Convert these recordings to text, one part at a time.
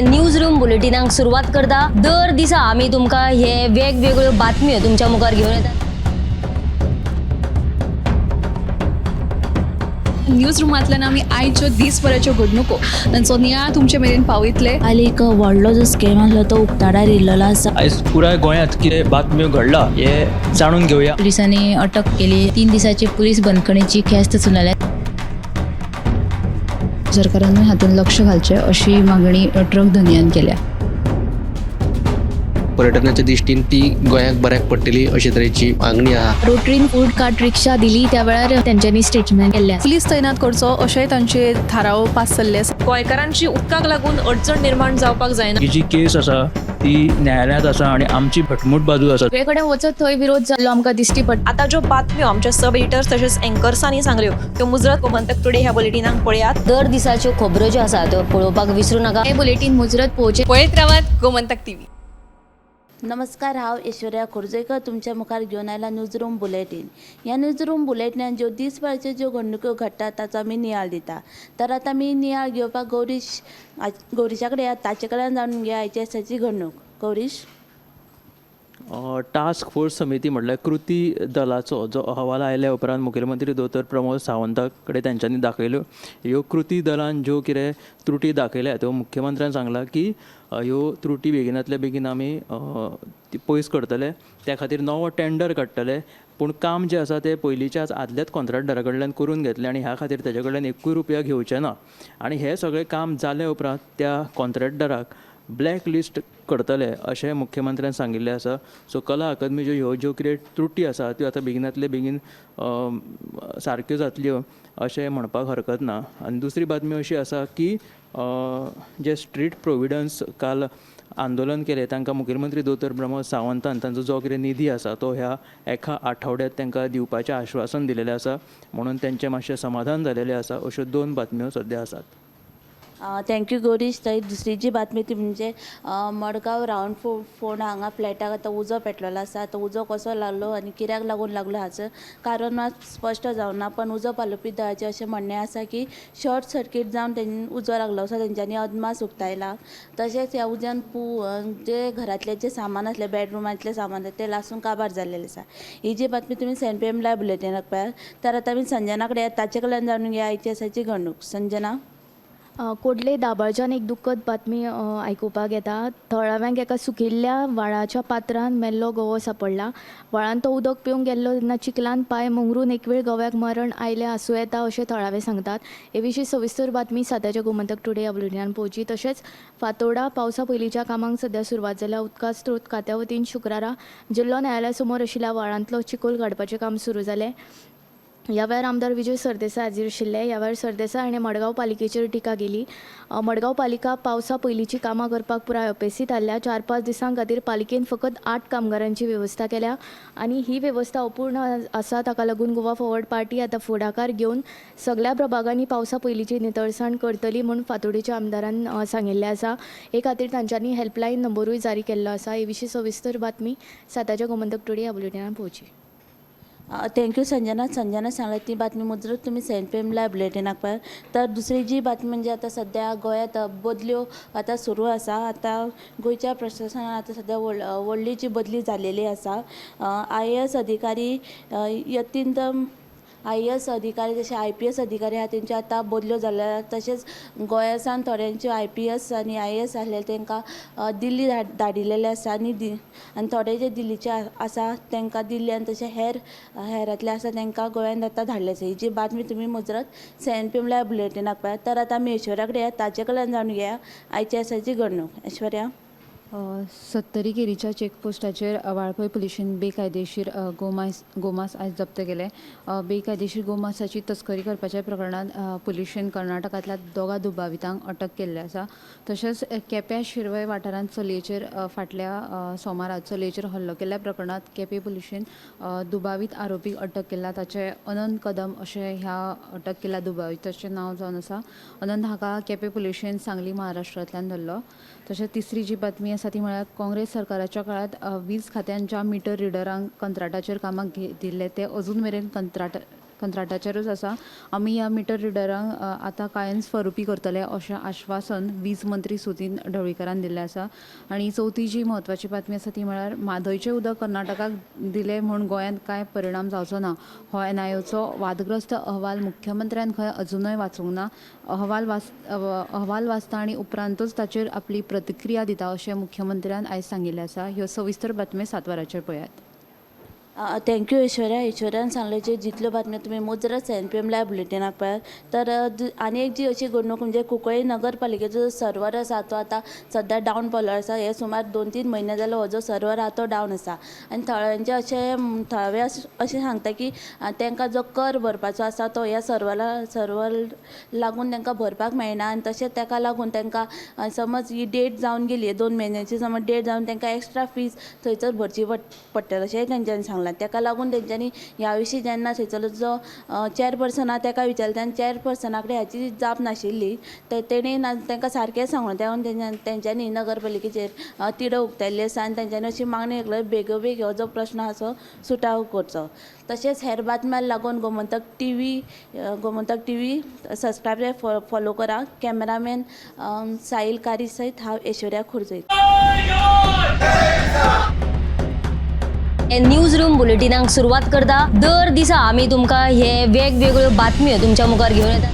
News room बुलेटिनाक सुरुवात करता। दर दिसा आम्ही तुमका हे वेगवेगळ्यो बातम्यो तुमच्या मुखार घेऊन येतात। न्यूज रूमांतल्यान आमी आयच्यो दिसभराच्यो घडणुको तांचो नियाळ तुमचे मेरेन पावयतले। आयज एक व्हडलो जो स्कॅम आसलो तो उक्ताडार येयल्लो आसा। आयज पुराय गोंयांत कितें बातम्यो घडला हे जाणून घेवया। पुलिसांनी अटक केली। 3 दिसाची पुलीस बंदखणीची ख्यास्त सुनायल्या। सरकारान हातूंत लक्ष घालचें अशी मागणी ट्रक धंद्यान केल्या। पर्यटनाच्या दृश्टीन ती गोंयाक बऱ्याक पडटली अशे तरेची मागणी आहा। रोटरीन फूड कार्ट रिक्षा दिली त्या वेळार त्यांच्यानी स्टेटमेंट केल्ले। पुलीस तैनात करचो अशें तांचे थाराव पास जाल्ले आसा। गोंयकारांची उदकाक लागून अडचण निर्माण जावपाक जायना। ही जी केस आसा ती न्यायालयांत आसा आणि आमची भटमूट बाजू आसा। सगळे कडेन वचत थंय विरोध जाल्लो आमकां दिश्टी पडटा। आता ज्यो बातम्यो आमच्या सब एडिटर्स तशेंच अँकर्सांनी सांगल्यो त्यो मुजरत गोमंतक टुडे ह्या बुलेटिनाक पळयात। दर दिसाच्यो खबरो ज्यो आसा त्यो पळोवपाक विसरू नका। हे बुलेटिन मुजरत पोवचे पळयत रावात गोमंतक टीव्ही। नमस्कार, हांव ऐश्वर्या खोर्जेकर तुमच्या मुखार घेवन आयला न्यूज रूम बुलेटिन। ह्या न्यूज रूम बुलेटिनान ज्यो दिसभराच्यो ज्यो घडणुको घडटात ताचो आमी नियाळ दिता। तर आतां आमी नियाळ घेवपाक गौरीशा कडेन ताचे कडल्यान जाणून घेवया आयच्या दिसाची घडणूक। गौरीश, टास्क फोर्स समिती म्हटल्यार कृती दलाचो जो अहवाल आयल्या उपरांत मुखेलमंत्री दोतोर प्रमोद सावंता कडेन तांच्यांनी दाखयल्यो। ह्यो कृती दलान ज्यो कितें त्रुटी दाखयल्या त्यो मुख्यमंत्र्यान सांगला की ह्यो त्रुटी बेगिनांतल्या बेगीन आमी पयस करतले। त्या खातीर नवो टेंडर काडटले, पूण काम जें आसा तें पयलींच्याच आदल्याच कॉन्ट्रॅक्टरा कडल्यान करून घेतलें आणि ह्या खातीर तेजे कडल्यान एकूय रुपया घेवचे ना। आणि हें सगळें काम जाले उपरांत त्या कॉन्ट्रॅक्टराक ब्लॅक लिस्ट करतले अशें मुख्यमंत्र्यान सांगिल्लें आसा। सो कला अकादमीच्यो ह्यो कितें त्रुटी आसा त्यो आतां बेगिनांतले बेगीन सारक्यो जातल्यो अशें म्हणपाक हरकत ना। आनी दुसरी बातमी अशी आसा की जे स्ट्रीट प्रोविडन्स काल आंदोलन केलें तांकां मुखेलमंत्री दोतोर प्रमोद सावंतान तांचो जो कितें निधी आसा तो ह्या एका आठवड्यांत तांकां दिवपाचें आश्वासन दिलेलें आसा, म्हणून तेंचें मातशें समाधान जालेलें आसा। अश्यो 2 बातम्यो सद्या आसात। थँक्यू गौरीश। थंय दुसरी जी बातमी ती म्हणजे मडगांव रावंड फोंड हांगा फ्लॅटाक आतां उजो पेटलेलो आसा। तो उजो कसो लागलो आनी कित्याक लागून लागलो हाचें कारण मात स्पश्ट जावं ना, पण उजो पालोवपी दळाचें अशें म्हणणें आसा की शॉर्ट सर्कीट जावन उजो लागलो असो तेंच्यांनी अदमास उक्तायला। तशेंच ह्या उज्यान जे घरांतले जे सामान आसले बेडरुमांतले सामान ते लासून काबार जाल्लेले आसा। ही जी बातमी तुमी सेंट पी एम लायव्ह बुलेटिनाक पळयात। तर आतां आमी संजना कडेन ताचे कडल्यान जाणून घेया आयच्या दिसाची घडणूक। संजना, कोडले दाबाळच्यान एक दुख्खद बातमी आयकुपाक येता। थळाव्यांक एका सुकिल्ल्या व्हाळाच्या पात्रान मेल्लो गवो सांपडला। व्हाळान तो उदक पिवंक गेल्लो तेन्ना चिखलान पांय मोंगरून एक वेळ गव्याक मरण आयलें आसूं येता अशें थळावे सांगतात। हे विशीं सविस्तर बातमी साताच्या गोमंतक टुडे ह्या बुलेटिनान पळोवची। तशेंच फातोर्डा पावसा पयलींच्या कामांक सध्या सुरवात जाल्या। उदका स्त्रोत खात्या वतीन शुक्रारा जिल्लो न्यायालया समोर आशिल्ल्या व्हाळांतलो चिखोल काडपाचें काम सुरू जालें। ह्या वेळार आमदार विजय सरदेसाय हाजीर आशिल्ले। ह्या वेळार सरदेसाय हाणें मडगांव पालिकेचेर टिका केली। मडगांव पालिका पावसा पयलींची कामां करपाक पुराय अपेसीत आसल्या। 4-5 दिसां खातीर पालिकेन फकत 8 कामगारांची वेवस्था केल्या आनी ही वेवस्था अपूर्ण आसा। ताका लागून गोवा फॉरवर्ड पार्टी आतां फुडाकार घेवन सगळ्या प्रभागांनी पावसा पयलींची नितळसाण करतली म्हूण फातोर्डेच्या आमदारान सांगिल्लें आसा। हे खातीर तांच्यांनी हेल्पलायन नंबरूय जारी केल्लो आसा। हे विशीं सविस्तर बातमी साताच्या गोमंतक टुडे ह्या बुलेटिनान पळोवची। थँक्यू संजना सांगला ती बातमी मुजरत तुमी सेंट पी एम लायव्ह बुलेटिनाक पळयात। तर दुसरी जी बातमी म्हणजे आतां सध्या गोंयांत बदल्यो आतां सुरू आसा। आतां गोंयच्या प्रशासनान आतां सध्या व्हडली जी बदली जालेली आसा। IAS अधिकारी यत्तींत IAS अधिकारी जशे IPS अधिकारी आहा तेंच्यो आतां बदल्यो जाल्या। तशेंच गोंयासान थोड्यांच्यो IPS आनी IAS आसले तांकां दिल्ली धाडिल्लेले आसा आनी थोडे जे दिल्लीचे आसा तांकां दिल्ली आनी तशें हेरांतले आसा तांकां गोंयांत आतां धाडले आसा। ही जी बातमी तुमी मुजरत सेंट पी एम लायव्ह बुलेटिनाक पळयात। तर आतां आमी ऐश्वर्या कडेन ताचे कडल्यान जाणून घेया आयच्या दिसाची घडणूक। ऐश्वर्या, 70 केरीच्या चेकपोस्टाचेर वाळपय पुलिशेन बेकायदेशीर गोमांस आयज जप्त केले। बेकायदेशीर गोमांसाची तस्करी करपाच्या प्रकरणांत पुलिशेन कर्नाटकांतल्या 2 दुबावितांक अटक केल्ली आसा। तशेंच केप्यां शिरवय वाठारांत चलयेचेर फाटल्या सोमारा चलयेचेर हल्लो केल्ल्या प्रकरणांत केपें पुलिशेन दुबावीत आरोपीक अटक केला। ताचे अनंत कदम अशें ह्या अटक केल्ल्या दुबाविताचें नांव जावन आसा। अनंत हाका केपें पुलिशेन सांगली महाराष्ट्रांतल्यान धरलो। तशेंच तिसरी जी बातमी आसा ती म्हळ्यार काँग्रेस सरकाराच्या काळांत वीज खात्यान ज्या मिटर रिडरांक कंत्राटाचेर कामाक दिल्ले ते अजून मेरेन कंत्राटाचेरूच आसा. आमी ह्या मिटर रिडरांक आतां कायम स्वरुपी करतले अशें आश्वासन वीज मंत्री सुदीन ढवळीकरान दिल्लें आसा. आनी चवथी जी म्हत्वाची बातमी आसा ती म्हळ्यार म्हादयचें उदक कर्नाटकाक दिलें म्हूण गोंयांत कांय परिणाम जावचो ना हो NIOचो वादग्रस्त अहवाल मुख्यमंत्र्यान खंय अजुनूय वाचूंक ना. अहवाल वाचता आनी उपरांतूच ताचेर आपली प्रतिक्रिया दिता अशें मुख्यमंत्र्यान आयज सांगिल्लें आसा. ह्यो सविस्तर बातम्यो 7 वरांचेर पळयात. थँक्यू ऐश्वर्यान सांगले जे जितल्यो बातम्यो तुमी मुजरत CNPM लायव्ह बुलेटिनाक पळयात. तर आनी एक जी अशी घडणूक म्हणजे कुंकळ्ळे नगरपालिकेचो जो सर्वर आसा तो आतां सद्या डावन पावलो आसा. हे सुमार 2-3 म्हयने जाले हो जो सर्वर आहा तो डावन आसा. आनी थळाव्यांचे थळावे अशें सांगता की तांकां जो कर भरपाचो आसा तो ह्या सर्वर लागून तांकां भरपाक मेळना. आनी तशेंच ताका लागून तांकां समज ही डेट जावन गेली 2 म्हयन्याची समज डेट जावन तांकां एक्स्ट्रा फीज थंयसर भरची पडटली अशेंय तांच्यांनी सांगलां. ताका लागून तेंच्यांनी ह्या विशीं जेन्ना थंयसरलो जो चेअरपर्सन आहा ताका विचारलें तेन्ना चेअरपर्सना कडेन हाची जाप नाशिल्ली. तेणी तांकां सारकें सांगलें. तेंच्यांनी नगरपालिकेचेर तिडो उक्तायल्ली आसा आनी तेंच्यांनी अशी मागणी केली बेगोबेग हो जो प्रश्न आसा तो सुटावो करचो. तशेंच हेर बातम्यांक लागून गोमंतक टीव्ही सबस्क्रायब फॉलो करा. कॅमेरामॅन साहिल कारी सयत हांव ऐश्वर्या खुर्जयकर. न्यूज रूम बुलेटिनाक सुरवात करता. दर दिसा आमी तुमकां हे वेगवेगळ्यो बातम्यो तुमच्या मुखार घेवन येतात.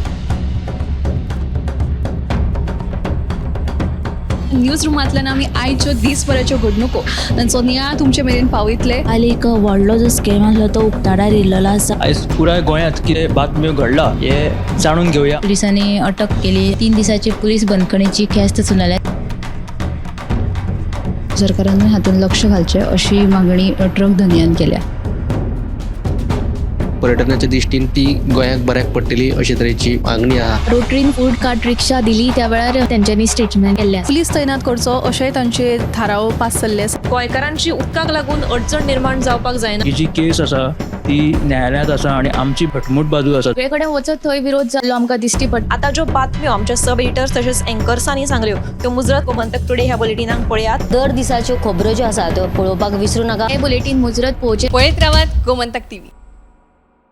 न्यूज रुमांतल्यान आमी आयच्यो दिसभराच्यो घडणुको तांचो नियाळ तुमचे मेरेन पावयतले. आनी एक व्हडलो जो स्कॅम आसलो तो उक्ताडार येयल्लो आसा. आयज पुराय गोंयांत कितें बातम्यो घडला हे जाणून घेवया. पोलिसांनी अटक केली. 3 दिसाची पुलीस बंदखणीची ख्यास्त सुनायल्या. सरकारान हातूंत लक्ष घालचें अशी मागणी ट्रक धनियान केल्या. पर्यटनाच्या दृश्टीन ती गोंयाक बऱ्याक पडटली अशे तरेची मागणी आहा. रोटरीन फूड कार्ट रिक्षा दिली त्या वेळार तेंच्यांनी स्टेटमेंट केल्लें. पुलीस तैनात करचो अशेंय तांचे थाराव पास जाल्ले आसा. गोंयकारांची उदकाक लागून अडचण निर्माण जावपाक जायना. ही जी केस आसा ती न्यायालयांत आसा आनी आमची भटमूट बाजू आसा. सगळे कडेन वचत थंय विरोध जाल्लो आमकां दिश्टी पडटा. आता ज्यो बातम्यो आमच्या सब एडिटर्स तशेंच एंकर्सांनी सांगल्यो त्यो मुजरत गोमंतक टुडे ह्या बुलेटिनाक पळयात. दर दिसाच्यो खबरो ज्यो आसा त्यो पळोवपाक विसरूं नाका. हे बुलेटिन मुजरत पळोवचें. पळयत रावात गोमंतक TV.